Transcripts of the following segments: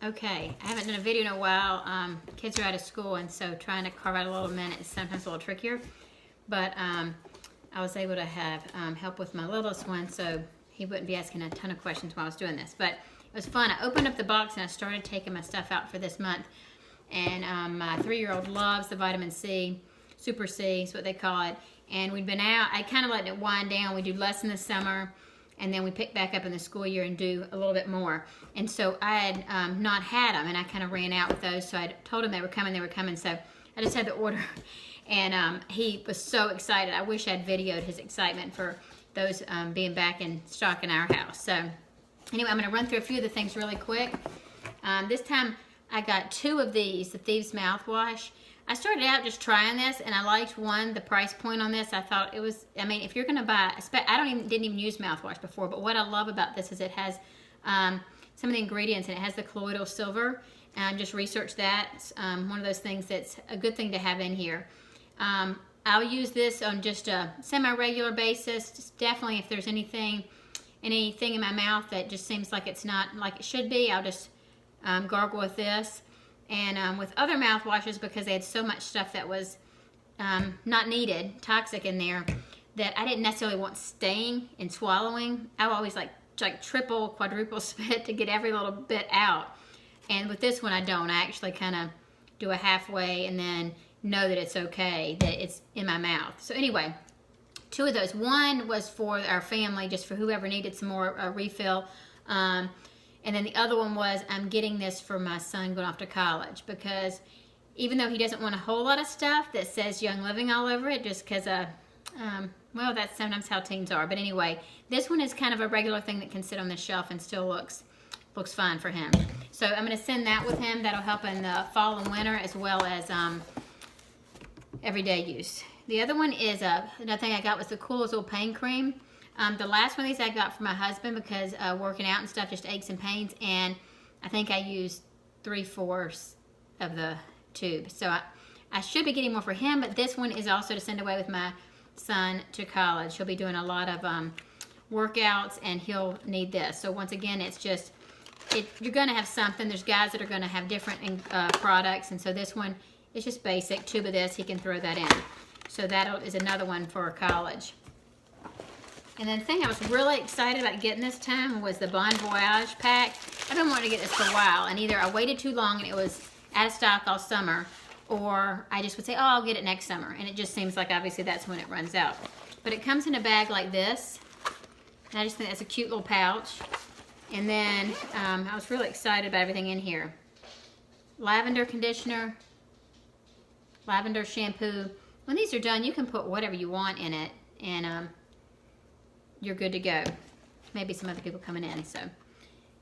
Okay, I haven't done a video in a while. Kids are out of school, and so trying to carve out a little minute is sometimes a little trickier. But I was able to have help with my littlest one, so he wouldn't be asking a ton of questions while I was doing this. But it was fun. I opened up the box and I started taking my stuff out for this month. And my 3-year-old loves the vitamin C, Super C is what they call it. And we'd been out. I kind of let it wind down. We do less in the summer, and then we pick back up in the school year and do a little bit more. And so I had not had them, and I kind of ran out with those. So I told him they were coming. So I just had the order, and he was so excited. I wish I'd videoed his excitement for those being back in stock in our house. So anyway, I'm going to run through a few of the things really quick. This time I got 2 of these, the Thieves mouthwash. I started out just trying this, and I liked the price point on this. I thought it was, I mean, if you're going to buy, I didn't even use mouthwash before, but what I love about this is it has some of the ingredients, and it has the colloidal silver, and just researched that. It's one of those things that's a good thing to have in here. I'll use this on just a semi-regular basis. Just definitely if there's anything in my mouth that just seems like it's not like it should be, I'll just gargle with this. And with other mouthwashes, because they had so much stuff that was not needed, toxic in there, that I didn't necessarily want staying and swallowing. I would always like triple, quadruple spit to get every little bit out. And with this one, I don't. I actually kind of do a halfway and then know that it's okay, that it's in my mouth. So anyway, 2 of those. One was for our family, just for whoever needed some more refill. And then the other one was, I'm getting this for my son going off to college, because even though he doesn't want a whole lot of stuff that says Young Living all over it, just because, well, that's sometimes how teens are. But anyway, this one is kind of a regular thing that can sit on the shelf and still looks fine for him. So I'm going to send that with him. That'll help in the fall and winter, as well as everyday use. The other one is, another thing I got was the Cool as Old Pain Cream. The last one of these I got for my husband because working out and stuff just aches and pains, and I think I used 3/4 of the tube. So I should be getting more for him, but this one is also to send away with my son to college. He'll be doing a lot of workouts, and he'll need this. So once again, it's just, you're going to have something. There's guys that are going to have different products, and so this one is just basic. Tube of this, he can throw that in. So that is another one for college. And then the thing I was really excited about getting this time was the Bon Voyage pack. I've been wanting to get this for a while, and either I waited too long and it was out of stock all summer, or I just would say, oh, I'll get it next summer. And it just seems like obviously that's when it runs out. But it comes in a bag like this, and I just think that's a cute little pouch. And then I was really excited about everything in here. Lavender conditioner, lavender shampoo. When these are done, you can put whatever you want in it, and you're good to go. Maybe some other people coming in. So,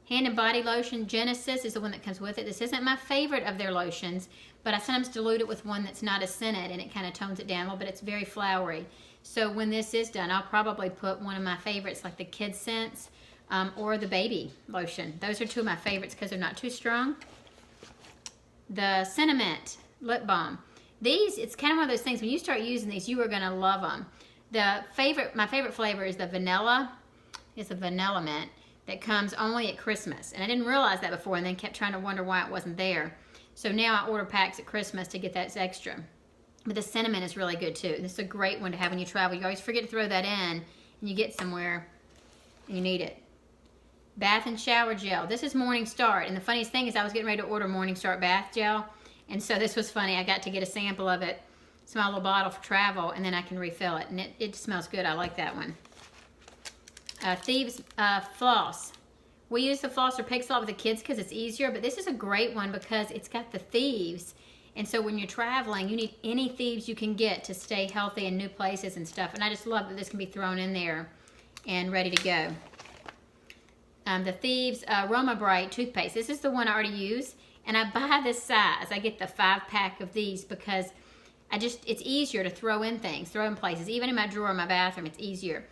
hand and body lotion, Genesis is the one that comes with it. This isn't my favorite of their lotions, but I sometimes dilute it with one that's not as scented, and it kind of tones it down a little bit. It's very flowery. So when this is done, I'll probably put one of my favorites, like the Kids Scents or the baby lotion. Those are 2 of my favorites because they're not too strong. The Cinnamon lip balm. These, it's kind of one of those things, when you start using these, you are going to love them. My favorite flavor is the vanilla. It's a vanilla mint that comes only at Christmas. And I didn't realize that before, and then kept trying to wonder why it wasn't there. So now I order packs at Christmas to get that extra. But the cinnamon is really good too. This is a great one to have when you travel. You always forget to throw that in, and you get somewhere and you need it. Bath and shower gel. This is Morning Start. And the funniest thing is I was getting ready to order Morning Start bath gel. And so this was funny. I got to get a sample of it. Small little bottle for travel, and then I can refill it, and it smells good. I like that one. Thieves floss. We use the floss or Pixel with the kids because it's easier, but this is a great one because it's got the thieves, and so when you're traveling, you need any thieves you can get to stay healthy in new places and stuff, and I just love that this can be thrown in there and ready to go. The Thieves Aroma Bright toothpaste. This is the one I already use, and I buy this size. I get the 5-pack of these because it's easier to throw in things, throw in places. Even in my drawer in my bathroom, it's easier.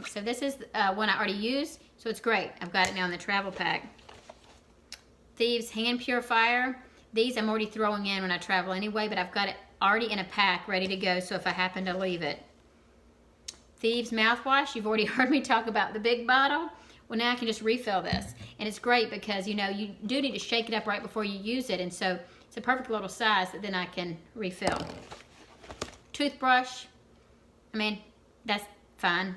So this is one I already used, so it's great. I've got it now in the travel pack. Thieves Hand Purifier. These I'm already throwing in when I travel anyway, but I've got it already in a pack ready to go, so if I happen to leave it. Thieves Mouthwash. You've already heard me talk about the big bottle. Well, now I can just refill this. And it's great because, you know, you do need to shake it up right before you use it. And so it's a perfect little size that then I can refill. Toothbrush. I mean, that's fine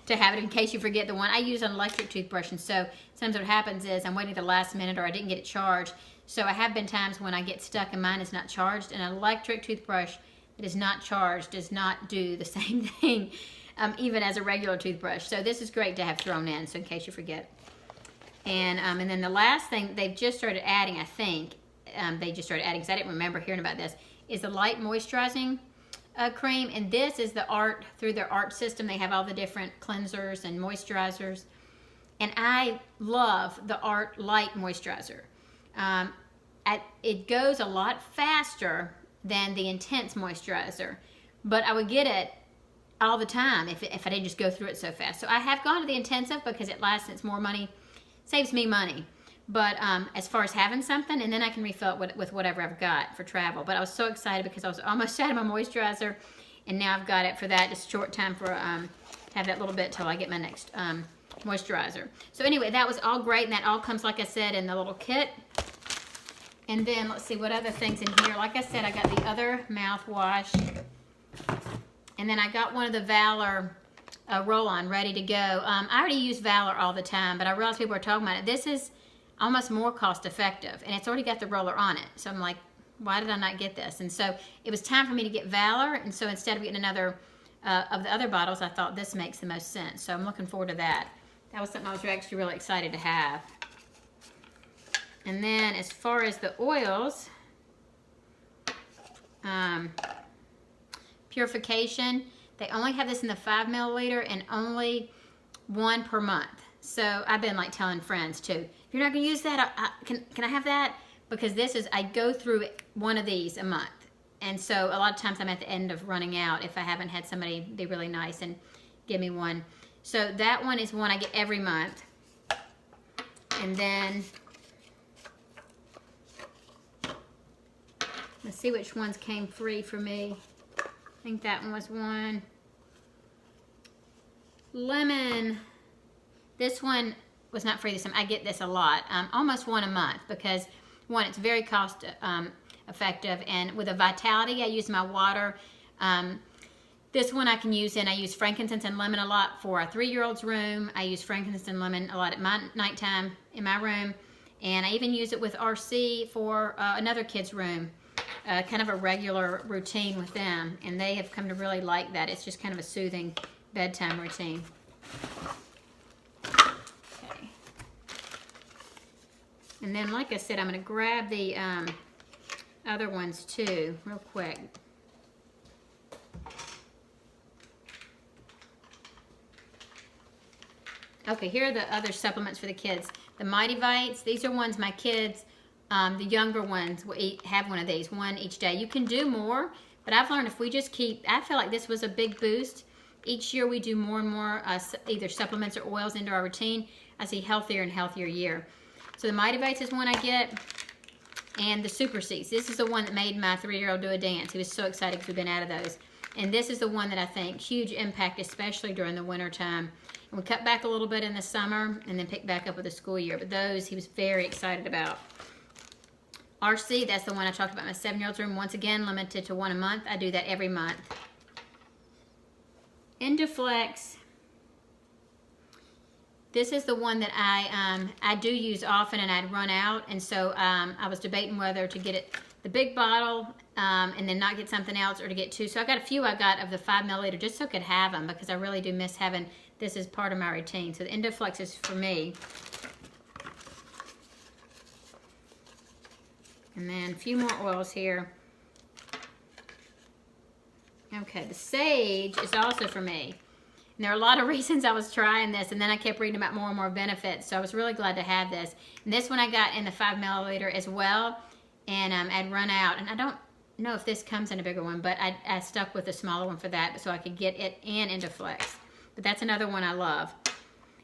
to have it in case you forget the one. I use an electric toothbrush, and so sometimes what happens is I'm waiting at the last minute or I didn't get it charged. So I have been times when I get stuck and mine is not charged. An electric toothbrush that is not charged does not do the same thing, even as a regular toothbrush. So this is great to have thrown in, so in case you forget. And then the last thing they've just started adding, I think, they just started adding, because I didn't remember hearing about this, is the light moisturizing cream. And this is the Art, through their Art system, they have all the different cleansers and moisturizers. And I love the Art Light Moisturizer. It goes a lot faster than the Intense Moisturizer, but I would get it all the time if I didn't just go through it so fast. So I have gone to the Intensive because it lasts, it's more money, saves me money. But as far as having something, and then I can refill it with whatever I've got for travel. But I was so excited because I was almost out of my moisturizer, and now I've got it for that, just short time for to have that little bit till I get my next moisturizer. So anyway, that was all great, and that all comes, like I said, in the little kit. And then let's see what other things in here. Like I said, I got the other mouthwash, and then I got one of the Valor roll-on ready to go. I already use Valor all the time, but I realize people are talking about it. This is almost more cost effective, and it's already got the roller on it. So I'm like, why did I not get this? And so it was time for me to get Valor, and so instead of getting another of the other bottles, I thought this makes the most sense. So I'm looking forward to that. That was something I was actually really excited to have. And then as far as the oils, purification, they only have this in the 5 milliliter and only one per month. So I've been like telling friends too, if you're not gonna use that, can I have that? Because this is, I go through one of these a month. And so a lot of times I'm at the end of running out if I haven't had somebody be really nice and give me one. So that one is one I get every month. And then, let's see which ones came free for me. I think that one was one. Lemon. This one was not free this time. I get this a lot. Almost one a month because, one, it's very cost effective. And with a Vitality, I use my water. This one I can use I use frankincense and lemon a lot for a 3-year-old's room. I use frankincense and lemon a lot at my nighttime in my room. And I even use it with RC for another kid's room. Kind of a regular routine with them, and they have come to really like that. It's just kind of a soothing bedtime routine. Okay. And then, like I said, I'm going to grab the other ones too, real quick. Okay, here are the other supplements for the kids. The Mighty Vites, these are ones my kids, the younger ones will have one of these, one each day. You can do more, but I've learned if we just keep, I feel like this was a big boost. Each year we do more and more either supplements or oils into our routine. I see healthier and healthier year. So the Mighty Vites is one I get, and the Super Seeds. This is the one that made my 3-year-old do a dance. He was so excited because we've been out of those. And this is the one that I think, huge impact, especially during the winter time. And we cut back a little bit in the summer and then pick back up with the school year. But those he was very excited about. RC, that's the one I talked about in my 7-year-old's room. Once again, limited to one a month. I do that every month. Endoflex. This is the one that I do use often, and I'd run out. And so I was debating whether to get it the big bottle and then not get something else, or to get two. So I got a few I got of the 5 milliliter just so I could have them, because I really do miss having this as part of my routine. So the Endoflex is for me. And then a few more oils here. Okay, the Sage is also for me. And there are a lot of reasons I was trying this, and then I kept reading about more and more benefits. So I was really glad to have this. And this one I got in the 5 milliliter as well. And I'd run out. And I don't know if this comes in a bigger one, but I stuck with the smaller one for that so I could get it and Endoflex. But that's another one I love.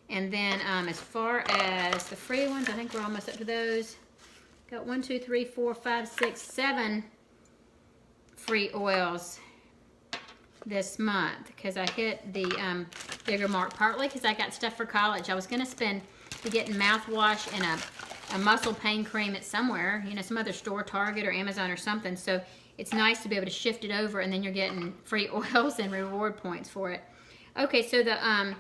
And then as far as the free ones, I think we're almost up to those. Got 1, 2, 3, 4, 5, 6, 7 free oils. this month because I hit the bigger mark, partly because I got stuff for college. I was going to be getting mouthwash and a muscle pain cream at somewhere, you know, some other store, Target or Amazon or something. So it's nice to be able to shift it over, and then you're getting free oils and reward points for it. Okay, so the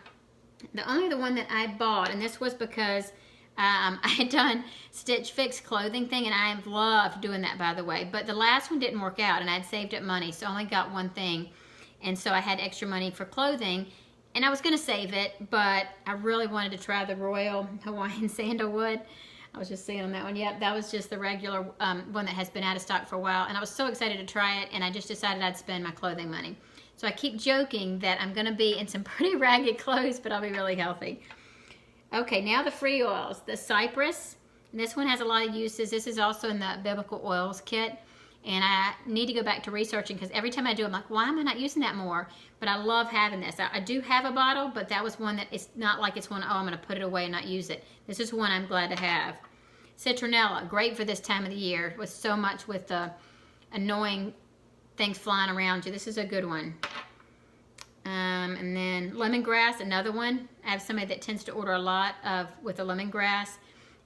one that I bought, and this was because I had done Stitch Fix clothing thing, and I loved doing that, by the way. But the last one didn't work out, and I had saved up money, so I only got one thing. And so I had extra money for clothing, and I was going to save it, but I really wanted to try the Royal Hawaiian Sandalwood. I was just seeing on that one. Yep, that was just the regular one that has been out of stock for a while, and I was so excited to try it, and I just decided I'd spend my clothing money. So I keep joking that I'm going to be in some pretty ragged clothes, but I'll be really healthy. Okay, now the free oils. The Cypress, and this one has a lot of uses. This is also in the Biblical Oils kit, and I need to go back to researching because every time I do, I'm like, why am I not using that more? But I love having this. I do have a bottle, but that was one that it's not like it's one, oh, I'm going to put it away and not use it. This is one I'm glad to have. Citronella, great for this time of the year with so much with the annoying things flying around you. This is a good one. And then lemongrass, another one. I have somebody that tends to order a lot with the lemongrass.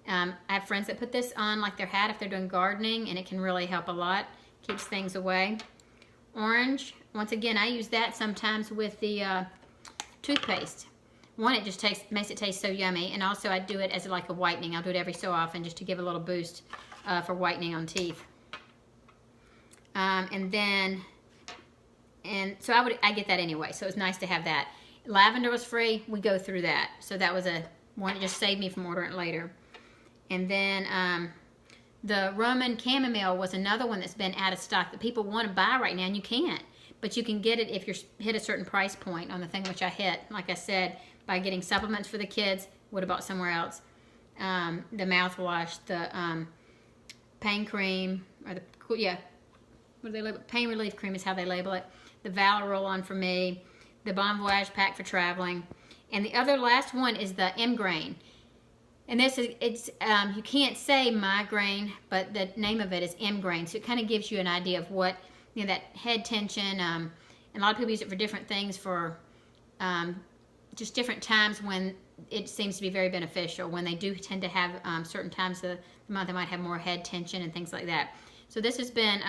I have friends that put this on like their hat if they're doing gardening, and it can really help a lot. Keeps things away. Orange, once again, I use that sometimes with the toothpaste. One, it just makes it taste so yummy, and also I do it as like a whitening. I'll do it every so often just to give a little boost for whitening on teeth. So I get that anyway, so it's nice to have that. Lavender was free. We go through that. So that was one that just saved me from ordering it later. And then the Roman chamomile was another one that's been out of stock that people want to buy right now, and you can't. But you can get it if you hit a certain price point on the thing, which I hit, like I said, by getting supplements for the kids. Would have bought somewhere else. The mouthwash, the pain cream, or what do they label it? Pain relief cream is how they label it. The Valor Roll-On for me. The Bon Voyage pack for traveling. And the other last one is the M-Grain. And this is, you can't say migraine, but the name of it is M-Grain. So it kind of gives you an idea of what, you know, that head tension. And a lot of people use it for different things, for just different times when it seems to be very beneficial. When they do tend to have certain times of the month, they might have more head tension and things like that. So this has been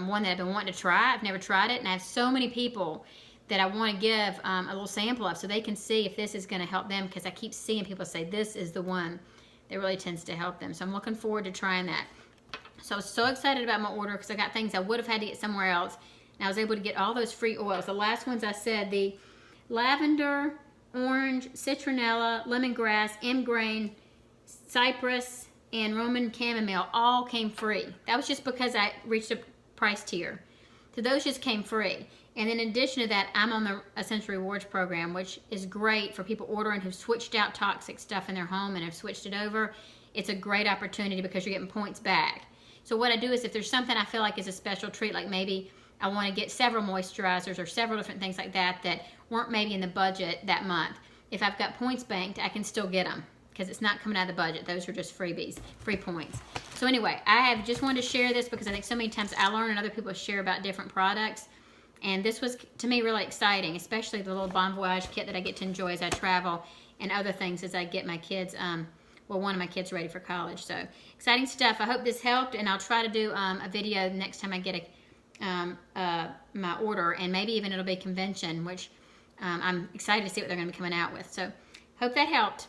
one that I've been wanting to try. I've never tried it, and I have so many people that I want to give a little sample of so they can see if this is going to help them, because I keep seeing people say this is the one that really tends to help them. So I'm looking forward to trying that. So I was so excited about my order because I got things I would have had to get somewhere else, and I was able to get all those free oils. The last ones I said, the lavender, orange, citronella, lemongrass, M-Grain, cypress, and Roman chamomile all came free. That was just because I reached a price tier. So those just came free. And in addition to that, I'm on the Essential Rewards program, which is great for people ordering who've switched out toxic stuff in their home and have switched it over. It's a great opportunity because you're getting points back. So what I do is if there's something I feel like is a special treat, like maybe I want to get several moisturizers or several different things like that that weren't maybe in the budget that month, if I've got points banked, I can still get them because it's not coming out of the budget. Those are just freebies, free points. So anyway, I have just wanted to share this because I think so many times I learn and other people share about different products. And this was, to me, really exciting, especially the little Bon Voyage kit that I get to enjoy as I travel, and other things as I get my kids, one of my kids ready for college. So exciting stuff. I hope this helped, and I'll try to do a video next time I get my order, and maybe even it'll be convention, which I'm excited to see what they're going to be coming out with. So hope that helped.